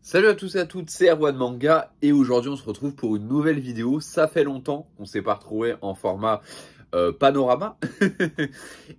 Salut à tous et à toutes, c'est Erwan Manga et aujourd'hui on se retrouve pour une nouvelle vidéo. Ça fait longtemps qu'on ne s'est pas retrouvé en format panorama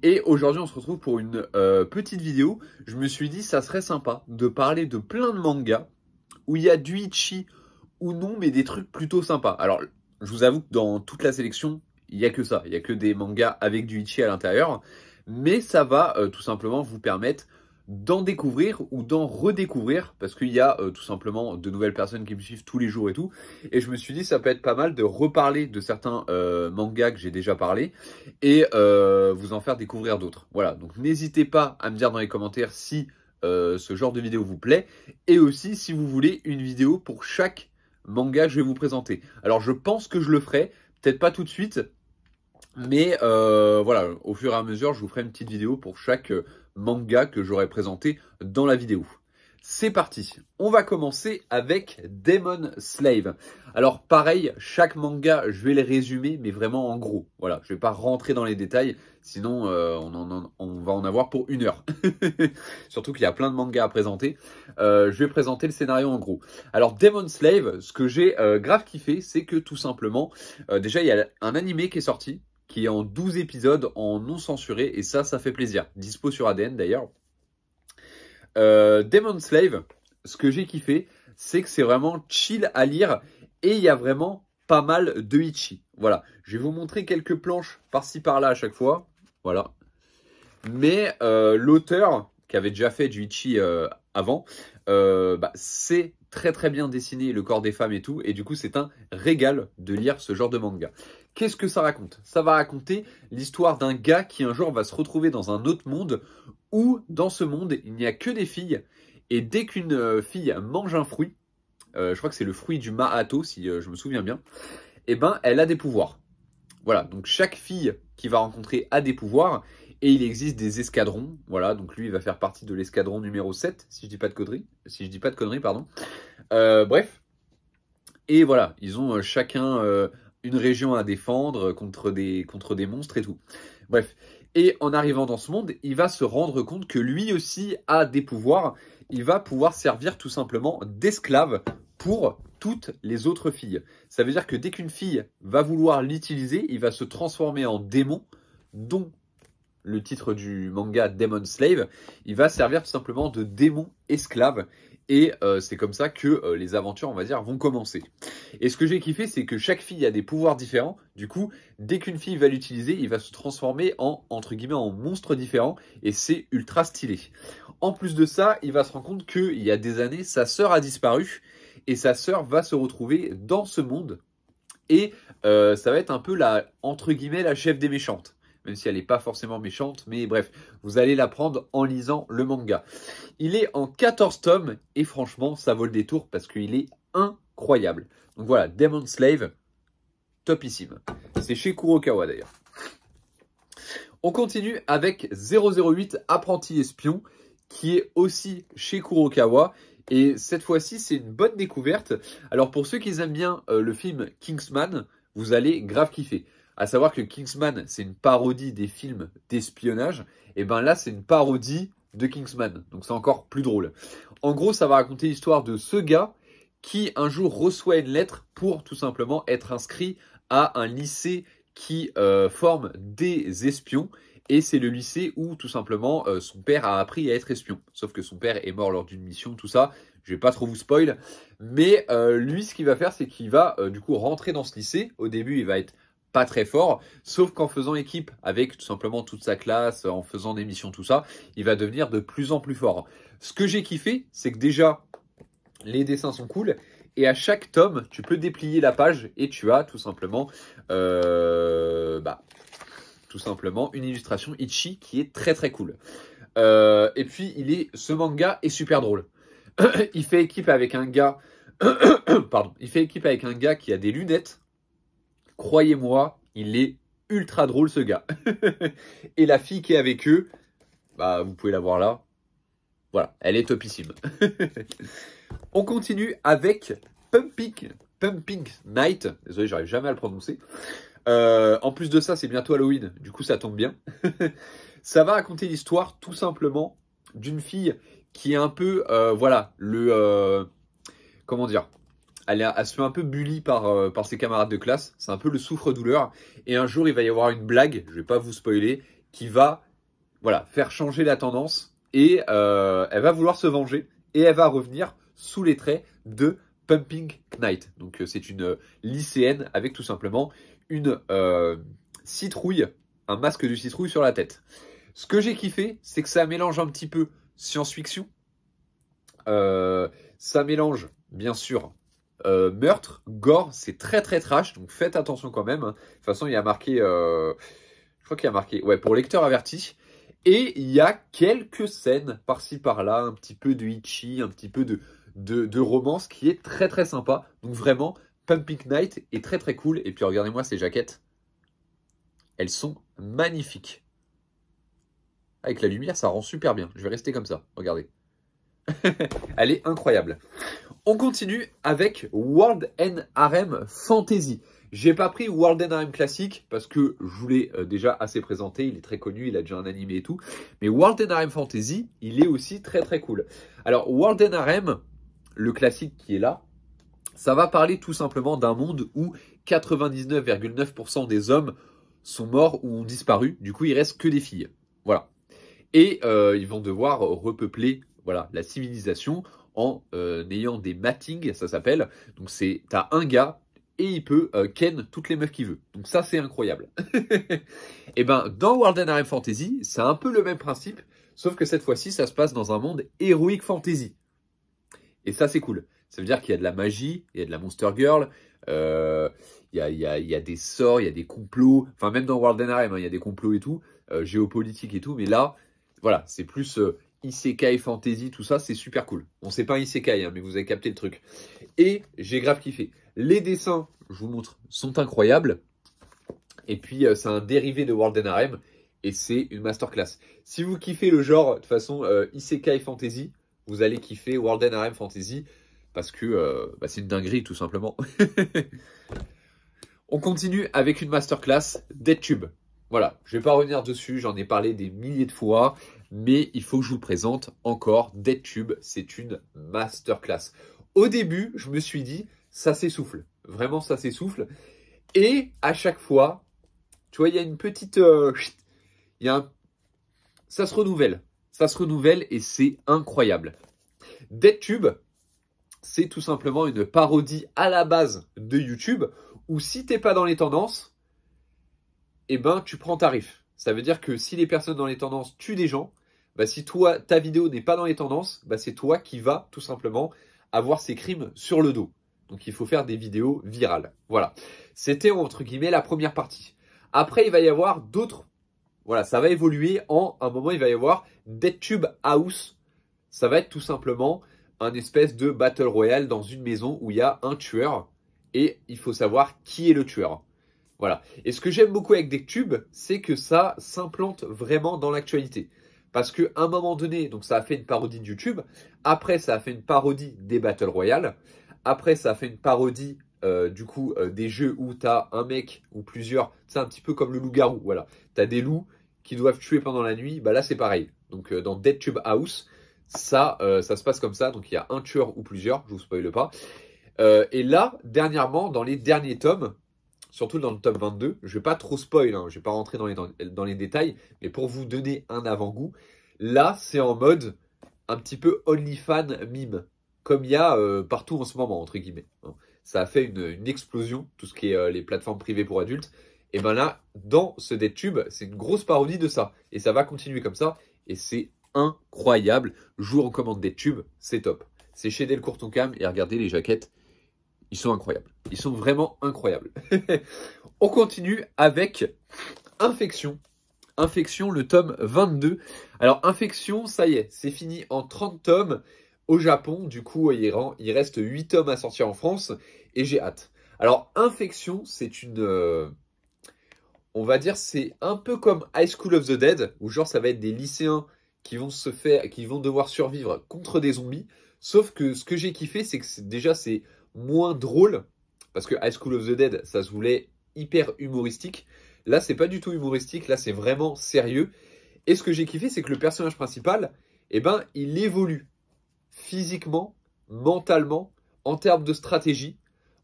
et aujourd'hui on se retrouve pour une petite vidéo. Je me suis dit ça serait sympa de parler de plein de mangas où il y a du Ichi ou non mais des trucs plutôt sympas. Alors je vous avoue que dans toute la sélection il n'y a que ça, il n'y a que des mangas avec du Ichi à l'intérieur, mais ça va tout simplement vous permettre d'en découvrir ou d'en redécouvrir parce qu'il y a tout simplement de nouvelles personnes qui me suivent tous les jours et tout, et je me suis dit ça peut être pas mal de reparler de certains mangas que j'ai déjà parlé et vous en faire découvrir d'autres. Voilà, donc n'hésitez pas à me dire dans les commentaires si ce genre de vidéo vous plaît et aussi si vous voulez une vidéo pour chaque manga que je vais vous présenter. Alors je pense que je le ferai, peut-être pas tout de suite, mais voilà, au fur et à mesure, je vous ferai une petite vidéo pour chaque manga que j'aurai présenté dans la vidéo. C'est parti, on va commencer avec Demon Slave. Alors pareil, chaque manga, je vais les résumer, mais vraiment en gros. Voilà, je vais pas rentrer dans les détails, sinon on va en avoir pour 1 heure. Surtout qu'il y a plein de mangas à présenter. Je vais présenter le scénario en gros. Alors Demon Slave, ce que j'ai grave kiffé, c'est que tout simplement, déjà il y a un animé qui est sorti, qui est en 12 épisodes en non censuré, et ça fait plaisir. Dispo sur ADN d'ailleurs. Demon Slave, ce que j'ai kiffé, c'est que c'est vraiment chill à lire, et il y a vraiment pas mal de Ichi. Voilà, je vais vous montrer quelques planches par-ci par-là à chaque fois. Voilà. Mais l'auteur, qui avait déjà fait du Ichi avant, c'est très bien dessiné, le corps des femmes et tout, et du coup c'est un régal de lire ce genre de manga. Qu'est-ce que ça raconte? Ça va raconter l'histoire d'un gars qui un jour va se retrouver dans un autre monde où dans ce monde il n'y a que des filles, et dès qu'une fille mange un fruit, je crois que c'est le fruit du Mahato si je me souviens bien, et ben elle a des pouvoirs. Voilà, donc chaque fille qu'il va rencontrer a des pouvoirs, et il existe des escadrons. Voilà, donc lui il va faire partie de l'escadron numéro 7, si je dis pas de conneries, pardon. Bref, et voilà, ils ont chacun une région à défendre contre des monstres et tout. Bref, et en arrivant dans ce monde, il va se rendre compte que lui aussi a des pouvoirs. Il va pouvoir servir tout simplement d'esclave pour toutes les autres filles. Ça veut dire que dès qu'une fille va vouloir l'utiliser, il va se transformer en démon, dont le titre du manga Demon Slave. Il va servir tout simplement de démon esclave. Et c'est comme ça que les aventures, on va dire, vont commencer. Et ce que j'ai kiffé, c'est que chaque fille a des pouvoirs différents. Du coup, dès qu'une fille va l'utiliser, il va se transformer en, entre guillemets, en monstre différent. Et c'est ultra stylé. En plus de ça, il va se rendre compte qu'il y a des années, sa sœur a disparu. Et sa sœur va se retrouver dans ce monde. Et ça va être un peu la, entre guillemets, la chef des méchantes. Même si elle n'est pas forcément méchante, mais bref, vous allez l'apprendre en lisant le manga. Il est en 14 tomes, et franchement, ça vaut le détour parce qu'il est incroyable. Donc voilà, Demon Slave, topissime. C'est chez Kurokawa d'ailleurs. On continue avec 008 Apprenti Espion, qui est aussi chez Kurokawa. Et cette fois-ci, c'est une bonne découverte. Alors pour ceux qui aiment bien le film Kingsman, vous allez grave kiffer. À savoir que Kingsman, c'est une parodie des films d'espionnage. Et ben là, c'est une parodie de Kingsman. Donc c'est encore plus drôle. En gros, ça va raconter l'histoire de ce gars qui un jour reçoit une lettre pour tout simplement être inscrit à un lycée qui forme des espions. Et c'est le lycée où tout simplement son père a appris à être espion. Sauf que son père est mort lors d'une mission, tout ça. Je vais pas trop vous spoil. Mais lui, ce qu'il va faire, c'est qu'il va du coup rentrer dans ce lycée. Au début, il va être pas très fort, sauf qu'en faisant équipe avec tout simplement toute sa classe, en faisant des missions, tout ça, il va devenir de plus en plus fort. Ce que j'ai kiffé, c'est que déjà, les dessins sont cool, et à chaque tome, tu peux déplier la page, et tu as tout simplement, une illustration Ichi qui est très cool. Et puis, ce manga est super drôle. Il fait équipe avec un gars, il fait équipe avec un gars qui a des lunettes. Croyez-moi, il est ultra drôle ce gars. Et la fille qui est avec eux, vous pouvez la voir là. Voilà, elle est topissime. On continue avec Pumping Night. Désolé, j'arrive jamais à le prononcer. En plus de ça, c'est bientôt Halloween. Du coup, ça tombe bien. Ça va raconter l'histoire tout simplement d'une fille qui est un peu, comment dire, elle se fait un peu bully par ses camarades de classe. C'est un peu le souffre-douleur. Et un jour, il va y avoir une blague, je vais pas vous spoiler, qui va, voilà, faire changer la tendance. Et elle va vouloir se venger. Et elle va revenir sous les traits de Pumping Knight. Donc c'est une lycéenne avec tout simplement une citrouille, un masque de citrouille sur la tête. Ce que j'ai kiffé, c'est que ça mélange un petit peu science-fiction. Ça mélange, bien sûr, meurtre, gore, c'est très très trash, donc faites attention quand même. De toute façon, il y a marqué, je crois qu'il y a marqué, ouais, pour lecteur averti. Et il y a quelques scènes par-ci par-là, un petit peu de Ichi, un petit peu de romance qui est très très sympa. Donc vraiment, Pumping Knight est très très cool. Et puis regardez-moi ces jaquettes. Elles sont magnifiques. Avec la lumière, ça rend super bien. Je vais rester comme ça, regardez. Elle est incroyable. On continue avec World and Harem Fantasy. J'ai pas pris World and Harem classique parce que je voulais déjà assez présenter. Il est très connu, il a déjà un animé et tout. Mais World and Harem Fantasy, il est aussi très très cool. Alors World and Harem, le classique qui est là, ça va parler tout simplement d'un monde où 99,9% des hommes sont morts ou ont disparu. Du coup, il reste que des filles. Voilà. Et ils vont devoir repeupler, voilà, la civilisation en ayant des matings, ça s'appelle. Donc t'as un gars et il peut ken toutes les meufs qu'il veut. Donc ça, c'est incroyable. Et ben, dans World and Harem Fantasy, c'est un peu le même principe, sauf que cette fois-ci, ça se passe dans un monde Heroic Fantasy. Et ça, c'est cool. Ça veut dire qu'il y a de la magie, il y a de la Monster Girl, il y a des sorts, il y a des complots. Enfin, même dans World and Harem, hein, il y a des complots et tout, géopolitique et tout. Mais là, voilà, c'est plus Isekai, Fantasy, tout ça, c'est super cool. Bon, c'est pas un Isekai, hein, mais vous avez capté le truc. Et j'ai grave kiffé. Les dessins, je vous montre, sont incroyables. Et puis, c'est un dérivé de World and Harem. Et c'est une masterclass. Si vous kiffez le genre, de toute façon, Isekai Fantasy, vous allez kiffer World and Harem Fantasy. Parce que c'est une dinguerie, tout simplement. On continue avec une masterclass, DeadTube. Voilà, je ne vais pas revenir dessus, j'en ai parlé des milliers de fois, mais il faut que je vous le présente encore. DeadTube, c'est une masterclass. Au début, je me suis dit, ça s'essouffle. Vraiment, ça s'essouffle. Et à chaque fois, tu vois, il y a une petite... Ça se renouvelle. Ça se renouvelle et c'est incroyable. DeadTube, c'est tout simplement une parodie à la base de YouTube, où si t'es pas dans les tendances, eh ben, tu prends tarif. Ça veut dire que si les personnes dans les tendances tuent des gens, bah, si toi, ta vidéo n'est pas dans les tendances, bah, c'est toi qui vas tout simplement avoir ces crimes sur le dos. Donc, il faut faire des vidéos virales. Voilà. C'était, entre guillemets, la première partie. Après, il va y avoir d'autres. Voilà, ça va évoluer en un moment, il va y avoir DeadTube House. Ça va être tout simplement un espèce de battle royale dans une maison où il y a un tueur et il faut savoir qui est le tueur. Voilà. Et ce que j'aime beaucoup avec DeadTube, c'est que ça s'implante vraiment dans l'actualité. Parce qu'à un moment donné, donc ça a fait une parodie de YouTube. Après, ça a fait une parodie des Battle Royale. Après, ça a fait une parodie des jeux où tu as un mec ou plusieurs. C'est un petit peu comme le loup-garou. Voilà. Tu as des loups qui doivent tuer pendant la nuit. Bah là, c'est pareil. Donc dans DeadTube House, ça se passe comme ça. Donc il y a un tueur ou plusieurs. Je vous spoile pas. Et là, dernièrement, dans les derniers tomes, surtout dans le tome 22, je ne vais pas trop spoil, hein, je ne vais pas rentrer dans les détails, mais pour vous donner un avant-goût, là c'est en mode un petit peu OnlyFans mime, comme il y a partout en ce moment, entre guillemets. Ça a fait une explosion, tout ce qui est les plateformes privées pour adultes. Et ben là, dans ce DeadTube, c'est une grosse parodie de ça. Et ça va continuer comme ça, et c'est incroyable. Je vous recommande DeadTube, c'est top. C'est chez Delcourt Tonkam, et regardez les jaquettes. Ils sont incroyables. Ils sont vraiment incroyables. On continue avec Infection. Infection, le tome 22. Alors, Infection, ça y est, c'est fini en 30 tomes au Japon. Du coup, il reste 8 tomes à sortir en France et j'ai hâte. Alors, Infection, c'est une... on va dire, c'est un peu comme High School of the Dead, où genre, ça va être des lycéens qui vont devoir survivre contre des zombies. Sauf que ce que j'ai kiffé, c'est que déjà, c'est moins drôle, parce que High School of the Dead, ça se voulait hyper humoristique. Là, c'est pas du tout humoristique, là, c'est vraiment sérieux. Et ce que j'ai kiffé, c'est que le personnage principal, eh ben, il évolue physiquement, mentalement, en termes de stratégie,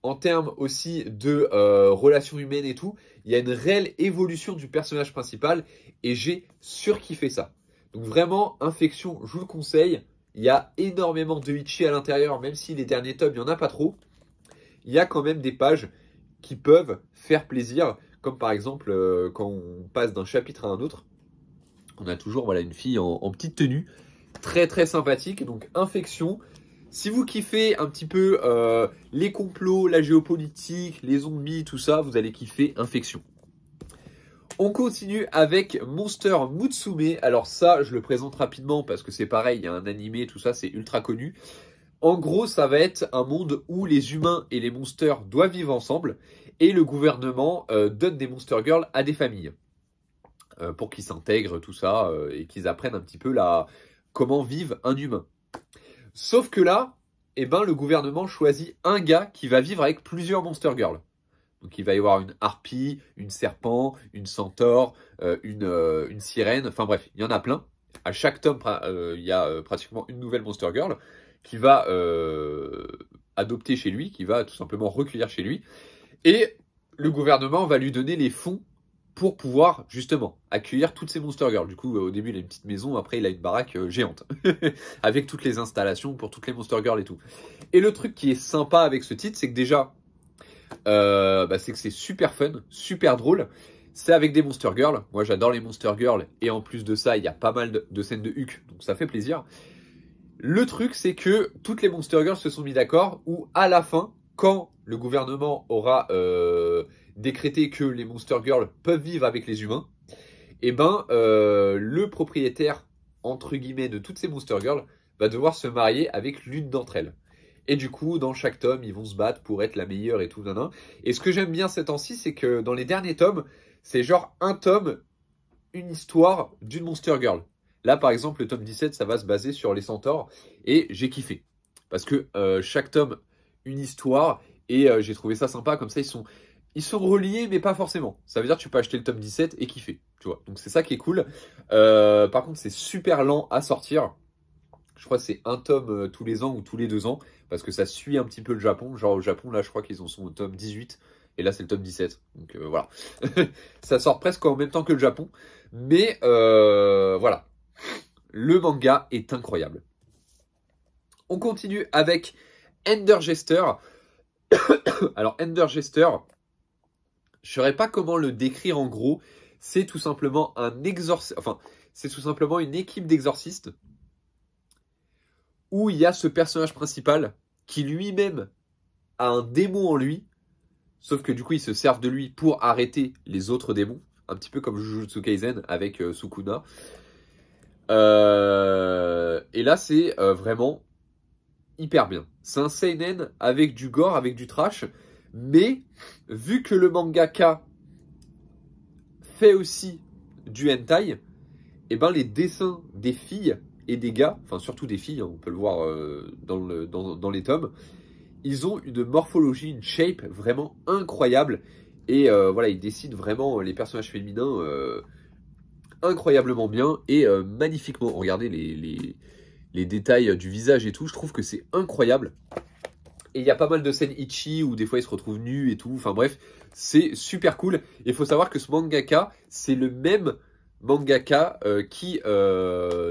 en termes aussi de relations humaines et tout, il y a une réelle évolution du personnage principal et j'ai surkiffé ça. Donc vraiment, Infection, je vous le conseille. Il y a énormément de Ichi à l'intérieur, même si les derniers tomes, il n'y en a pas trop. Il y a quand même des pages qui peuvent faire plaisir, comme par exemple quand on passe d'un chapitre à un autre. On a toujours voilà, une fille en petite tenue, très très sympathique. Donc Infection. Si vous kiffez un petit peu les complots, la géopolitique, les zombies, tout ça, vous allez kiffer Infection. On continue avec Monster Musume. Alors ça, je le présente rapidement parce que c'est pareil, il y a un animé, tout ça, c'est ultra connu. En gros, ça va être un monde où les humains et les monsters doivent vivre ensemble et le gouvernement donne des Monster Girls à des familles pour qu'ils s'intègrent, tout ça, et qu'ils apprennent un petit peu comment vive un humain. Sauf que là, eh ben, le gouvernement choisit un gars qui va vivre avec plusieurs Monster Girls. Donc il va y avoir une harpie, une serpent, une centaure, une sirène, enfin bref, il y en a plein. À chaque tome, il y a pratiquement une nouvelle Monster Girl qui va adopter chez lui, qui va tout simplement recueillir chez lui. Et le gouvernement va lui donner les fonds pour pouvoir justement accueillir toutes ces Monster Girls. Du coup, au début, il a une petite maison, après, il a une baraque géante avec toutes les installations pour toutes les Monster Girls et tout. Et le truc qui est sympa avec ce titre, c'est que déjà, c'est que c'est super fun, super drôle. C'est avec des Monster Girls. Moi, j'adore les Monster Girls. Et en plus de ça, il y a pas mal de scènes de Huck. Donc, ça fait plaisir. Le truc, c'est que toutes les Monster Girls se sont mis d'accord où, à la fin, quand le gouvernement aura décrété que les Monster Girls peuvent vivre avec les humains, et ben, le propriétaire, entre guillemets, de toutes ces Monster Girls va devoir se marier avec l'une d'entre elles. Et du coup, dans chaque tome, ils vont se battre pour être la meilleure et tout, nanan. Et ce que j'aime bien ces temps-ci, c'est que dans les derniers tomes, c'est genre un tome, une histoire d'une Monster Girl. Là, par exemple, le tome 17, ça va se baser sur les centaures. Et j'ai kiffé. Parce que chaque tome, une histoire. Et j'ai trouvé ça sympa. Comme ça, ils sont reliés, mais pas forcément. Ça veut dire que tu peux acheter le tome 17 et kiffer. Tu vois. Donc c'est ça qui est cool. Par contre, c'est super lent à sortir. Je crois que c'est un tome tous les ans ou tous les 2 ans. Parce que ça suit un petit peu le Japon. Genre au Japon, là, je crois qu'ils en sont au tome 18. Et là, c'est le tome 17. Donc voilà. Ça sort presque en même temps que le Japon. Mais voilà. Le manga est incroyable. On continue avec Ender Jester. Alors, Ender Jester, je ne saurais pas comment le décrire en gros. C'est tout simplement c'est tout simplement une équipe d'exorcistes où il y a ce personnage principal qui lui-même a un démon en lui, sauf que du coup, ils se servent de lui pour arrêter les autres démons, un petit peu comme Jujutsu Kaisen avec Sukuna. Et là, c'est vraiment hyper bien. C'est un seinen avec du gore, avec du trash, mais vu que le mangaka fait aussi du hentai, et ben les dessins des filles et des gars, enfin surtout des filles, hein, on peut le voir dans les tomes, ils ont une morphologie, une shape vraiment incroyable. Et voilà, ils dessinent vraiment les personnages féminins incroyablement bien et magnifiquement. Regardez les détails du visage et tout, je trouve que c'est incroyable. Et il y a pas mal de scènes itchy où des fois ils se retrouvent nus et tout. Enfin bref, c'est super cool. Il faut savoir que ce mangaka, c'est le même mangaka qui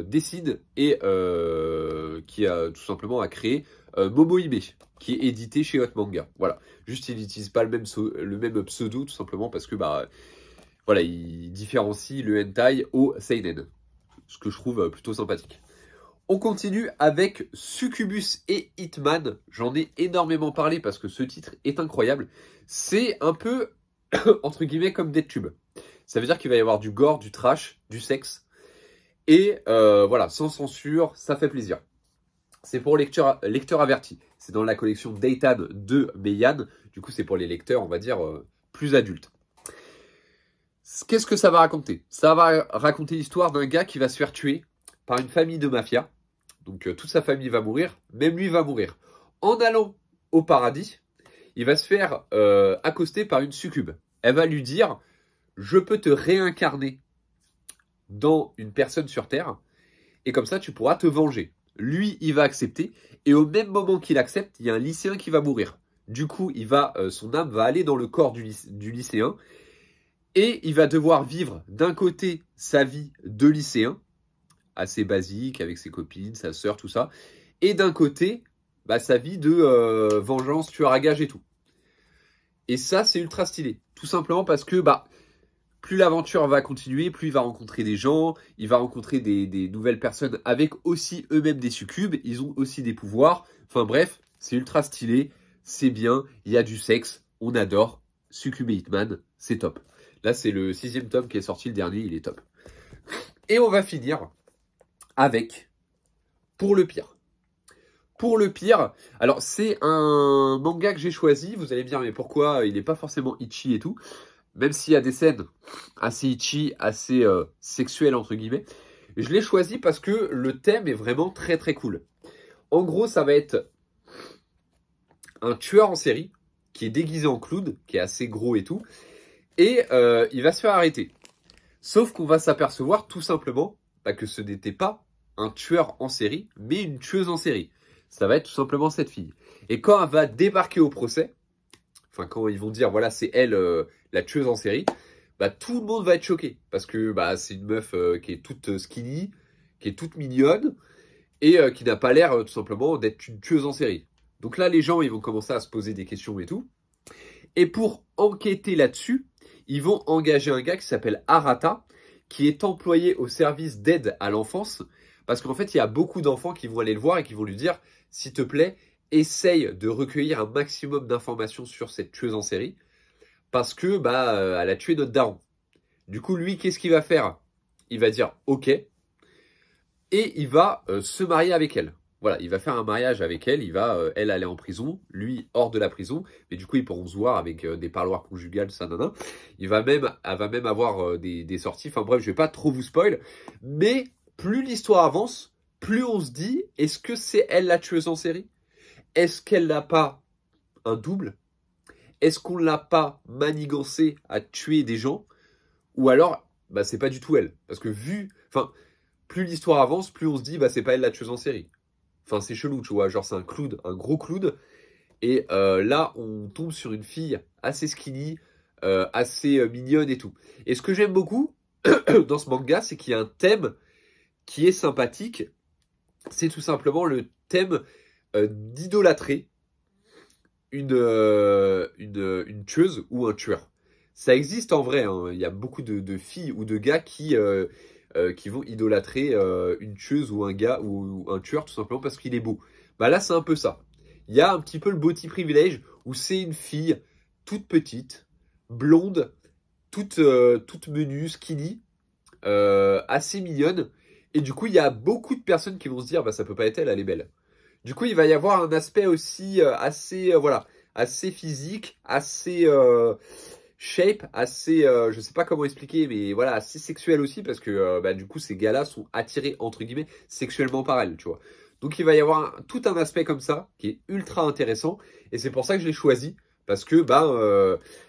dessine et qui a tout simplement a créé Momohime, qui est édité chez Hot Manga. Voilà. Juste il n'utilise pas le même pseudo tout simplement parce que voilà, il différencie le hentai au seinen. Ce que je trouve plutôt sympathique. On continue avec Succubus et Hitman. J'en ai énormément parlé parce que ce titre est incroyable. C'est un peu, entre guillemets, comme DeadTube. Ça veut dire qu'il va y avoir du gore, du trash, du sexe. Et voilà, sans censure, ça fait plaisir. C'est pour lecteurs avertis. C'est dans la collection Daytan de Meian. Du coup, c'est pour les lecteurs, on va dire, plus adultes. Qu'est-ce que ça va raconter? Ça va raconter l'histoire d'un gars qui va se faire tuer par une famille de mafia. Donc toute sa famille va mourir, même lui va mourir. En allant au paradis, il va se faire accoster par une succube. Elle va lui dire « Je peux te réincarner dans une personne sur Terre, et comme ça tu pourras te venger. lui, il va accepter. Et au même moment qu'il accepte, il y a un lycéen qui va mourir. Du coup, son âme va aller dans le corps du lycéen. Et il va devoir vivre d'un côté sa vie de lycéen, assez basique, avec ses copines, sa sœur, tout ça. Et d'un côté, sa vie de vengeance, tueur à gages et tout. Et ça, c'est ultra stylé. Tout simplement parce que plus l'aventure va continuer, plus il va rencontrer des gens, il va rencontrer des nouvelles personnes avec aussi eux-mêmes des succubes, ils ont aussi des pouvoirs. Enfin bref, c'est ultra stylé, c'est bien, il y a du sexe, on adore. Succube et Hitman, c'est top. Là, c'est le 6e tome qui est sorti, le dernier, il est top. Et on va finir avec Pour le pire. Pour le pire, alors c'est un manga que j'ai choisi, vous allez me dire mais pourquoi il n'est pas forcément itchy et tout, même s'il y a des scènes assez itchy, assez sexuelles entre guillemets. Je l'ai choisi parce que le thème est vraiment très très cool. En gros, ça va être un tueur en série qui est déguisé en clown, qui est assez gros et tout, et il va se faire arrêter. Sauf qu'on va s'apercevoir tout simplement que ce n'était pas un tueur en série, mais une tueuse en série. Ça va être tout simplement cette fille. Et quand elle va débarquer au procès, enfin quand ils vont dire voilà c'est elle la tueuse en série, tout le monde va être choqué. Parce que c'est une meuf qui est toute skinny, qui est toute mignonne, et qui n'a pas l'air tout simplement d'être une tueuse en série. Donc là les gens ils vont commencer à se poser des questions et tout. Et pour enquêter là-dessus, ils vont engager un gars qui s'appelle Arata, qui est employé au service d'aide à l'enfance. Parce qu'en fait, il y a beaucoup d'enfants qui vont aller le voir et qui vont lui dire « S'il te plaît, essaye de recueillir un maximum d'informations sur cette tueuse en série. Parce que elle a tué notre daron. » Du coup, lui, qu'est-ce qu'il va faire? Il va dire « Ok. » Et il va se marier avec elle. Voilà, il va faire un mariage avec elle. Il va, elle, aller en prison. Lui, hors de la prison. Mais du coup, ils pourront se voir avec des parloirs conjugales, ça, nanana. Elle va même avoir des sorties. Enfin bref, je vais pas trop vous spoil. Mais plus l'histoire avance, plus on se dit, est-ce que c'est elle la tueuse en série? Est-ce qu'elle n'a pas un double? Est-ce qu'on l'a pas manigancée à tuer des gens? Ou alors, c'est pas du tout elle. Parce que plus l'histoire avance, plus on se dit, c'est pas elle la tueuse en série. Enfin, c'est chelou, tu vois, genre c'est un clown, un gros clown. Et là, on tombe sur une fille assez skinny, assez mignonne et tout. Et ce que j'aime beaucoup dans ce manga, c'est qu'il y a un thème qui est sympathique. C'est tout simplement le thème d'idolâtrer une tueuse ou un tueur. Ça existe en vrai, hein. Il y a beaucoup de filles ou de gars qui vont idolâtrer une tueuse ou un gars ou un tueur tout simplement parce qu'il est beau. Là, c'est un peu ça. Il y a un petit peu le body privilege où c'est une fille toute petite, blonde, toute menue, skinny, assez mignonne. Et du coup, il y a beaucoup de personnes qui vont se dire, ça peut pas être elle, elle est belle. Du coup, il va y avoir un aspect aussi assez physique, assez shape, assez, je sais pas comment expliquer, mais voilà, assez sexuel aussi, parce que du coup, ces gars-là sont attirés, entre guillemets, sexuellement par elle, tu vois. Donc, il va y avoir tout un aspect comme ça, qui est ultra intéressant, et c'est pour ça que je l'ai choisi, parce que,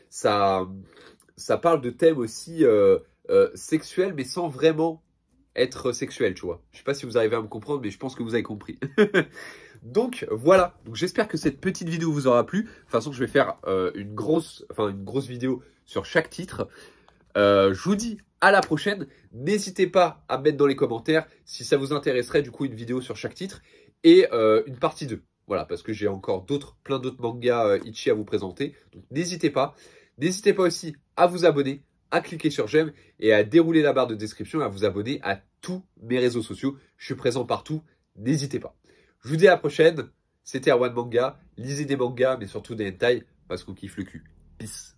ça parle de thèmes aussi sexuels, mais sans vraiment être sexuel, tu vois. Je sais pas si vous arrivez à me comprendre, mais je pense que vous avez compris. Donc voilà, donc j'espère que cette petite vidéo vous aura plu. De toute façon, je vais faire une grosse vidéo sur chaque titre. Je vous dis à la prochaine. N'hésitez pas à mettre dans les commentaires si ça vous intéresserait du coup une vidéo sur chaque titre et une partie 2. Voilà, parce que j'ai encore plein d'autres mangas itchy à vous présenter. Donc n'hésitez pas. N'hésitez pas aussi à vous abonner, à cliquer sur j'aime et à dérouler la barre de description et à vous abonner à tous mes réseaux sociaux. Je suis présent partout, n'hésitez pas. Je vous dis à la prochaine, c'était Erwan Manga, lisez des mangas mais surtout des hentai parce qu'on kiffe le cul. Peace.